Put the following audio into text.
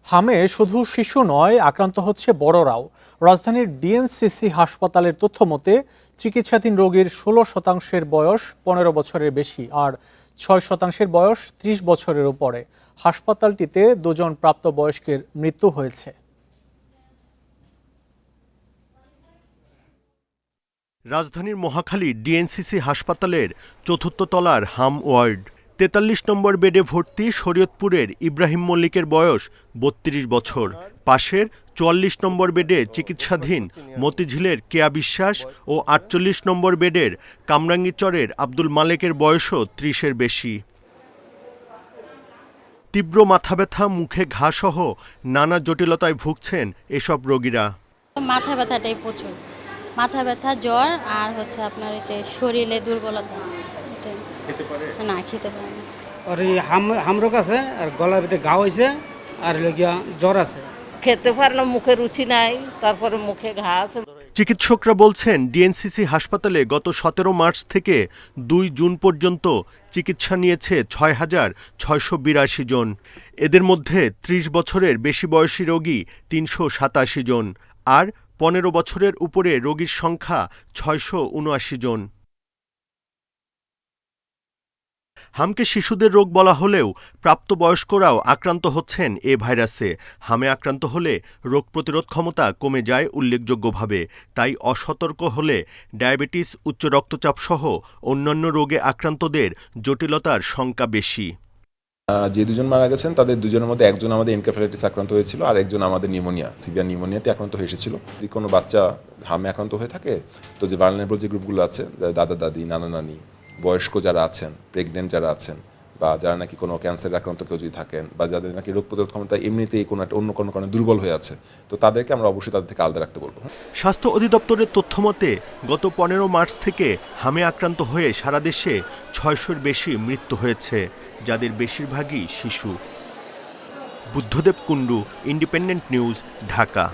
হামে শুধু শিশু নয়, আক্রান্ত হচ্ছে বড়রাও। রাজধানীর ডিএনসিসি হাসপাতালের তথ্য মতে চিকিৎসাধীন রোগীর 16% বয়স 15 বছরের বেশি আর 6% বয়স 30 বছরের উপরে। হাসপাতালটিতে 2 জন প্রাপ্তবয়স্কের মৃত্যু হয়েছে। রাজধানীর মহাখালী ডিএনসিসি হাসপাতালের 4র্থ তলার হাম ওয়ার্ড। 43 নম্বর বেডে ভর্তি শরীয়তপুরের ইব্রাহিম মল্লিকের বয়স 32 বছর। পাশের 44 নম্বর বেডে চিকিৎসাধীন মতিঝিলের কেয়া বিশ্বাস ও 48 নম্বর বেডের কামরাঙ্গীচরের আব্দুল মালেকের বয়সও 30-এর বেশি। তীব্র মাথা ব্যথা, মুখে ঘা সহ নানা জটিলতায় ভুগছেন এসব রোগীরা। মাথা ব্যথাটাই প্রচুর, মাথা ব্যথা, জ্বর আর হচ্ছে আপনার এই যে শরীরে দুর্বলতা। না খেতে পারে না। আর এই হামরোগ আছে আর গলার ভিতরে ঘা হয়েছে আর লগিয়া জ্বর আছে। খেতে পারে না, মুখে রুচি নাই, তারপরে মুখে ঘা আছে। চিকিৎসকরা বলছেন ডিএনসিসি হাসপাতালে গত 17 মার্চ থেকে 2 জুন পর্যন্ত চিকিৎসা নিয়েছে 6,682 জন। এদের মধ্যে 30 বছরের বেশি বয়সী রোগী 387 জন আর 15 বছরের উপরে রোগীর সংখ্যা 679 জন। হামকে শিশুদের রোগ বলা হলেও প্রাপ্তবয়স্করাও আক্রান্ত হচ্ছেন এ ভাইরাসে। হামে আক্রান্ত হলে রোগ প্রতিরোধ ক্ষমতা কমে যায় উল্লেখযোগ্যভাবে। তাই অসতর্ক হলে ডায়াবেটিস, উচ্চ রক্তচাপ সহ অন্যান্য রোগে আক্রান্তদের জটিলতার শঙ্কা বেশি। যে 2 জন মারা গেছেন তাদের 2 জনের মধ্যে একজন আমাদের এনকেফেলাইটিস আক্রান্ত হয়েছিল আর একজন আমাদের নিউমোনিয়া, সিভিয়ার নিউমোনিয়াতে আক্রান্ত হয়ে এসেছিল। যদি কোনো বাচ্চা হামে আক্রান্ত হয়ে থাকে তো যে ভালনারেবল যে গ্রুপগুলো আছে, দাদা দাদি, নানা নানি, বয়স্ক যারা আছেন, প্রেগনেন্ট যারা আছেন, বা যারা নাকি কোনো ক্যান্সার আক্রান্ত কেউ যদি থাকেন, বা যাদের নাকি রোগ প্রতিরোধ ক্ষমতা এমনিতেই কোনো একটা অন্য কোনো কারণে দুর্বল হয়ে আছে, তো তাদেরকে আমরা অবশ্যই তাদের থেকে আলাদা রাখতে বলবো। স্বাস্থ্য অধিদপ্তরের তথ্যমতে গত 15 মার্চ থেকে হামে আক্রান্ত হয়ে সারা দেশে 600-এর বেশি মৃত্যু হয়েছে, যাদের বেশিরভাগই শিশু। Buddhadeb Kundu, independent news, Dhaka.